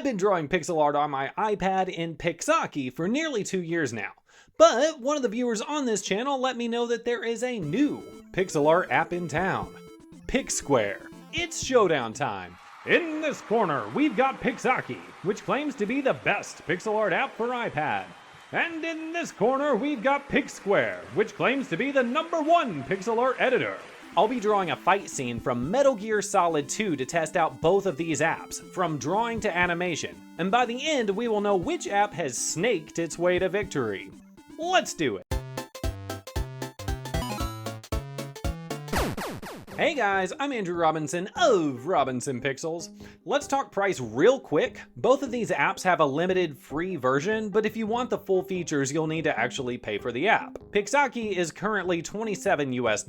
I've been drawing pixel art on my iPad in Pixaki for nearly 2 years now. But one of the viewers on this channel let me know that there is a new pixel art app in town. Pixquare. It's showdown time. In this corner, we've got Pixaki, which claims to be the best pixel art app for iPad. And in this corner, we've got Pixquare, which claims to be the #1 pixel art editor. I'll be drawing a fight scene from Metal Gear Solid 2 to test out both of these apps, from drawing to animation. And by the end, we will know which app has snaked its way to victory. Let's do it. Hey guys, I'm Andrew Robinson of Robinson Pixels. Let's talk price real quick. Both of these apps have a limited free version, but if you want the full features, you'll need to actually pay for the app. Pixaki is currently $27 US.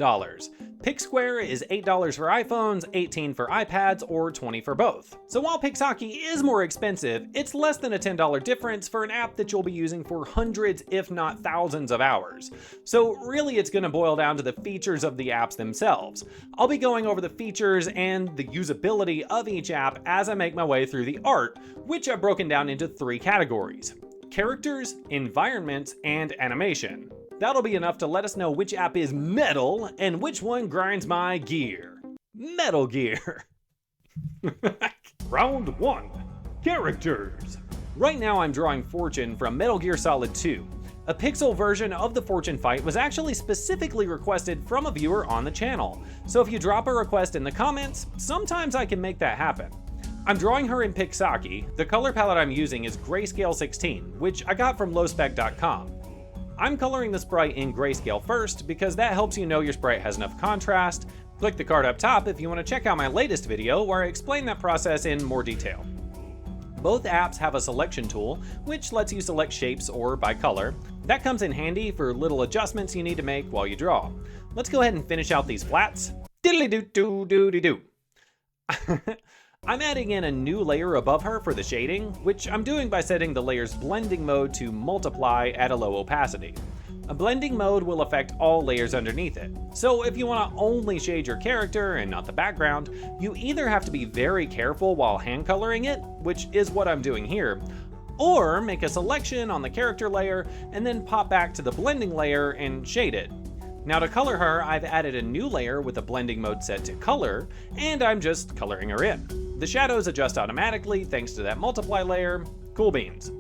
Pixquare is $8 for iPhones, $18 for iPads, or $20 for both. So while Pixaki is more expensive, it's less than a $10 difference for an app that you'll be using for hundreds, if not thousands of hours. So really it's gonna boil down to the features of the apps themselves. I'll be going over the features and the usability of each app as I make my way through the art, which I've broken down into 3 categories: characters, environments, and animation. That'll be enough to let us know which app is metal and which one grinds my gear. Metal Gear. Round 1, characters. Right now I'm drawing Fortune from Metal Gear Solid 2. A pixel version of the Fortune fight was actually specifically requested from a viewer on the channel, so if you drop a request in the comments, sometimes I can make that happen. I'm drawing her in Pixaki. The color palette I'm using is Grayscale 16, which I got from lowspec.com. I'm coloring the sprite in grayscale first because that helps you know your sprite has enough contrast. Click the card up top if you want to check out my latest video where I explain that process in more detail. Both apps have a selection tool, which lets you select shapes or by color. That comes in handy for little adjustments you need to make while you draw. Let's go ahead and finish out these flats. Diddly-doo-doo-doo-doo-doo. I'm adding in a new layer above her for the shading, which I'm doing by setting the layer's blending mode to multiply at a low opacity. A blending mode will affect all layers underneath it, so if you want to only shade your character and not the background, you either have to be very careful while hand coloring it, which is what I'm doing here, or make a selection on the character layer and then pop back to the blending layer and shade it. Now to color her, I've added a new layer with the blending mode set to color, and I'm just coloring her in. The shadows adjust automatically thanks to that multiply layer. Cool beans.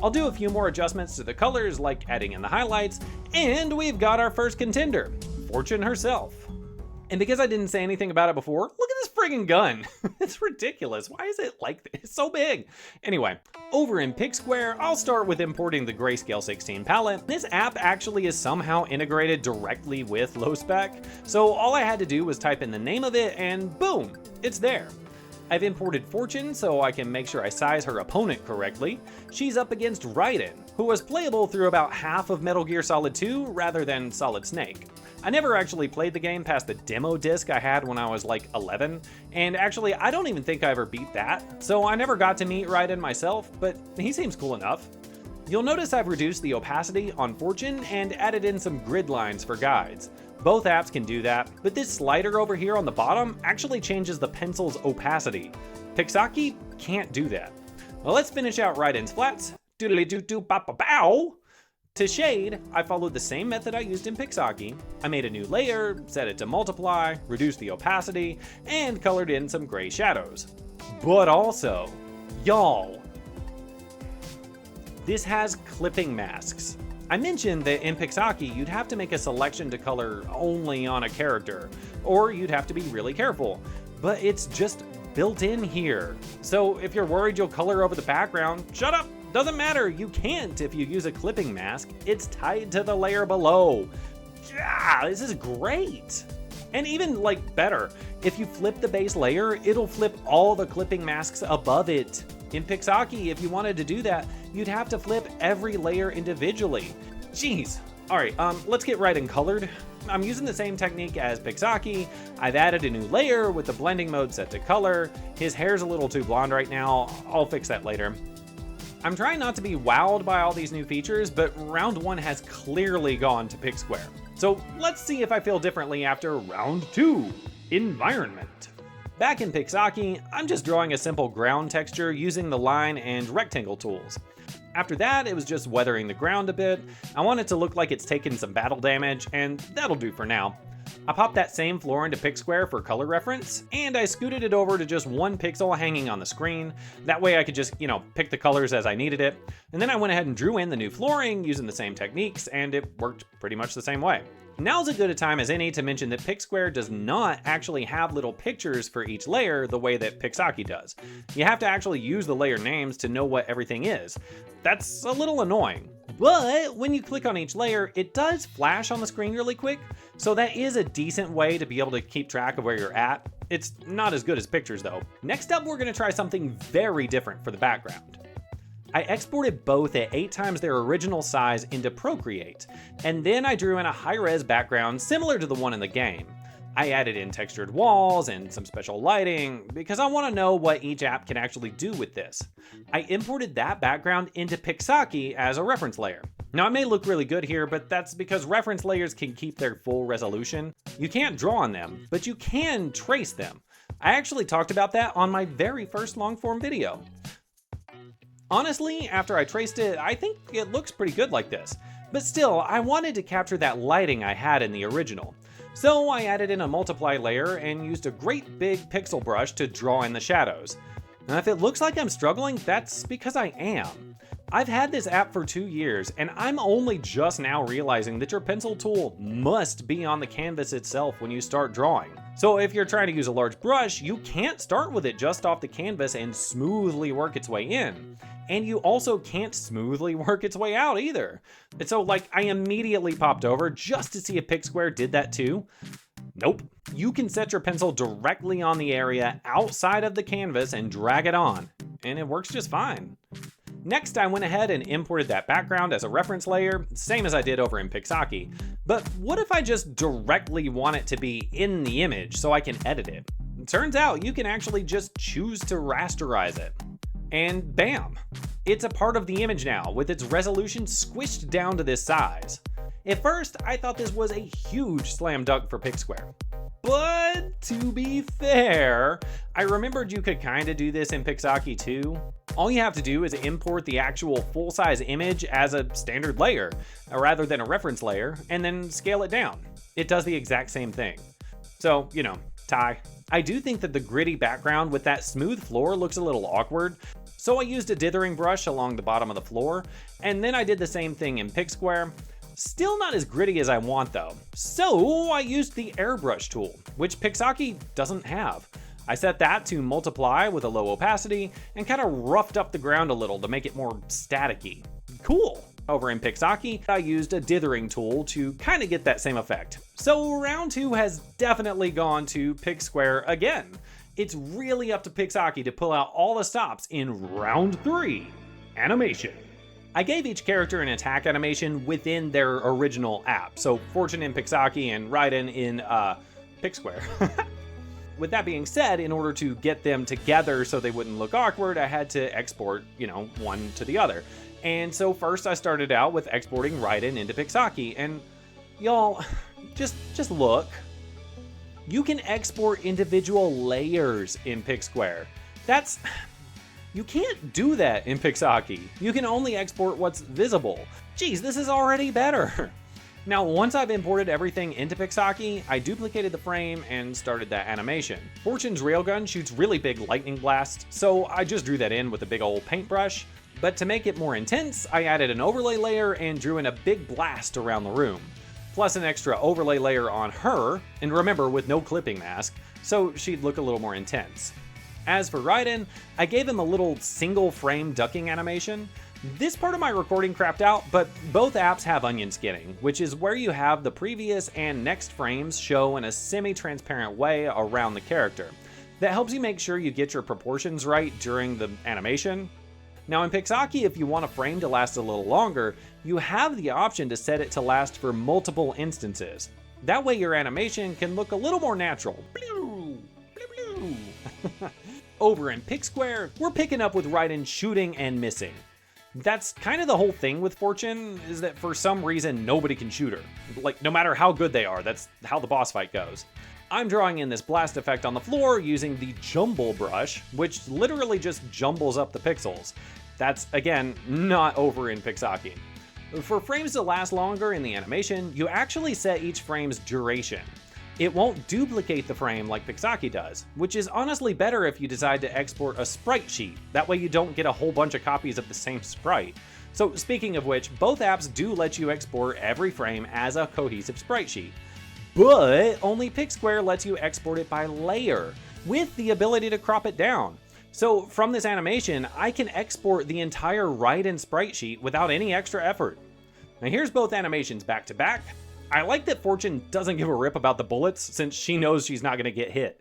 I'll do a few more adjustments to the colors, like adding in the highlights, and we've got our first contender, Fortune herself. And because I didn't say anything about it before, look at this friggin' gun. It's ridiculous. Why is it like this? It's so big. Anyway, over in Pixquare, I'll start with importing the Grayscale 16 palette. This app actually is somehow integrated directly with lowspec, so all I had to do was type in the name of it and boom, it's there. I've imported Fortune so I can make sure I size her opponent correctly. She's up against Raiden, who was playable through about half of Metal Gear Solid 2 rather than Solid Snake. I never actually played the game past the demo disc I had when I was like 11, and actually I don't even think I ever beat that, so I never got to meet Raiden myself, but he seems cool enough. You'll notice I've reduced the opacity on Fortune and added in some grid lines for guides. Both apps can do that, but this slider over here on the bottom actually changes the pencil's opacity. Pixaki can't do that. Well, let's finish out Raiden's flats. Doodly-doo-doo-ba-ba-bow! To shade, I followed the same method I used in Pixaki. I made a new layer, set it to multiply, reduced the opacity, and colored in some gray shadows. But also, y'all, this has clipping masks. I mentioned that in Pixaki, you'd have to make a selection to color only on a character, or you'd have to be really careful, but it's just built in here. So if you're worried you'll color over the background, shut up, doesn't matter, you can't if you use a clipping mask, it's tied to the layer below. Yeah, this is great. And even like better, if you flip the base layer, it'll flip all the clipping masks above it. In Pixaki, if you wanted to do that, you'd have to flip every layer individually. Jeez. All right, let's get right and colored. I'm using the same technique as Pixaki. I've added a new layer with the blending mode set to color. His hair's a little too blonde right now. I'll fix that later. I'm trying not to be wowed by all these new features, but round 1 has clearly gone to Pixquare. So let's see if I feel differently after round 2, environment. Back in Pixaki, I'm just drawing a simple ground texture using the line and rectangle tools. After that, it was just weathering the ground a bit. I want it to look like it's taken some battle damage, and that'll do for now. I popped that same floor into Pixquare for color reference, and I scooted it over to just one pixel hanging on the screen. That way I could just, pick the colors as I needed it. And then I went ahead and drew in the new flooring using the same techniques, and it worked pretty much the same way. Now's as good a time as any to mention that Pixquare does not actually have little pictures for each layer the way that Pixaki does. You have to actually use the layer names to know what everything is. That's a little annoying. But when you click on each layer, it does flash on the screen really quick, so that is a decent way to be able to keep track of where you're at. It's not as good as pictures though. Next up, we're gonna try something very different for the background. I exported both at 8 times their original size into Procreate, and then I drew in a high-res background similar to the one in the game. I added in textured walls and some special lighting because I want to know what each app can actually do with this. I imported that background into Pixaki as a reference layer. Now it may look really good here, but that's because reference layers can keep their full resolution. You can't draw on them, but you can trace them. I actually talked about that on my very first long-form video. Honestly, after I traced it, I think it looks pretty good like this. But still, I wanted to capture that lighting I had in the original. So I added in a multiply layer and used a great big pixel brush to draw in the shadows. Now if it looks like I'm struggling, that's because I am. I've had this app for 2 years, and I'm only just now realizing that your pencil tool must be on the canvas itself when you start drawing. So if you're trying to use a large brush, you can't start with it just off the canvas and smoothly work its way in. And you also can't smoothly work its way out either. And so I immediately popped over just to see if Pixquare did that too. Nope. You can set your pencil directly on the area outside of the canvas and drag it on, and it works just fine. Next, I went ahead and imported that background as a reference layer, same as I did over in Pixaki. But what if I just directly want it to be in the image so I can edit it? Turns out you can actually just choose to rasterize it. And bam! It's a part of the image now, with its resolution squished down to this size. At first, I thought this was a huge slam dunk for Pixquare. But to be fair, I remembered you could kinda do this in Pixaki too. All you have to do is import the actual full-size image as a standard layer, rather than a reference layer, and then scale it down. It does the exact same thing. So, tie. I do think that the gritty background with that smooth floor looks a little awkward, so I used a dithering brush along the bottom of the floor, and then I did the same thing in Pixquare. Still not as gritty as I want though, so I used the airbrush tool, which Pixaki doesn't have. I set that to multiply with a low opacity and kind of roughed up the ground a little to make it more staticky. Cool! Over in Pixaki, I used a dithering tool to kind of get that same effect. So round 2 has definitely gone to Pixquare again. It's really up to Pixaki to pull out all the stops in round 3, animation. I gave each character an attack animation within their original app, so Fortune in Pixaki and Raiden in Pixquare. With that being said, in order to get them together so they wouldn't look awkward, I had to export, one to the other. And so first I started out with exporting Raiden into Pixaki, and y'all, just look. You can export individual layers in Pixquare. You can't do that in Pixaki. You can only export what's visible. Geez, this is already better. Now, once I've imported everything into Pixaki, I duplicated the frame and started that animation. Fortune's railgun shoots really big lightning blasts, so I just drew that in with a big old paintbrush. But to make it more intense, I added an overlay layer and drew in a big blast around the room. Plus an extra overlay layer on her, and remember, with no clipping mask, so she'd look a little more intense. As for Raiden, I gave him a little single frame ducking animation. This part of my recording crapped out, but both apps have onion skinning, which is where you have the previous and next frames show in a semi-transparent way around the character. That helps you make sure you get your proportions right during the animation. Now in Pixaki, if you want a frame to last a little longer, you have the option to set it to last for multiple instances. That way your animation can look a little more natural. Over in Pixquare, we're picking up with Raiden shooting and missing. That's kind of the whole thing with Fortune, is that for some reason nobody can shoot her. No matter how good they are, that's how the boss fight goes. I'm drawing in this blast effect on the floor using the jumble brush, which literally just jumbles up the pixels. That's, again, not over in Pixaki. For frames to last longer in the animation, you actually set each frame's duration. It won't duplicate the frame like Pixaki does, which is honestly better if you decide to export a sprite sheet. That way you don't get a whole bunch of copies of the same sprite. So speaking of which, both apps do let you export every frame as a cohesive sprite sheet. But only Pixquare lets you export it by layer, with the ability to crop it down. So from this animation, I can export the entire Raiden sprite sheet without any extra effort. Now here's both animations back to back. I like that Fortune doesn't give a rip about the bullets since she knows she's not going to get hit.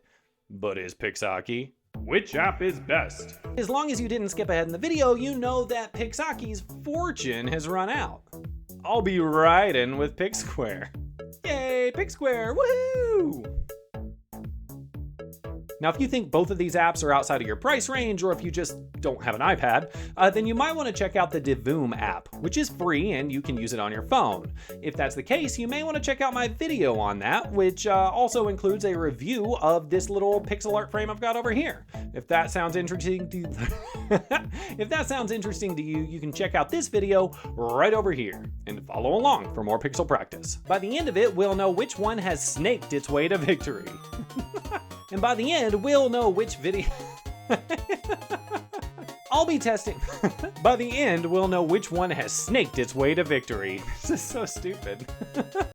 But is Pixaki? Which app is best? As long as you didn't skip ahead in the video, you know that Pixaki's Fortune has run out. I'll be riding with Pixquare. Yay, Pixquare, woohoo! Now, if you think both of these apps are outside of your price range, or if you just don't have an iPad, then you might want to check out the Divoom app, which is free and you can use it on your phone. If that's the case, you may want to check out my video on that, which also includes a review of this little pixel art frame I've got over here. If that sounds interesting to you, you can check out this video right over here and follow along for more pixel practice. By the end of it, we'll know which one has snaked its way to victory. And by the end, we'll know which video... I'll be testing... By the end, we'll know which one has snaked its way to victory. This is so stupid.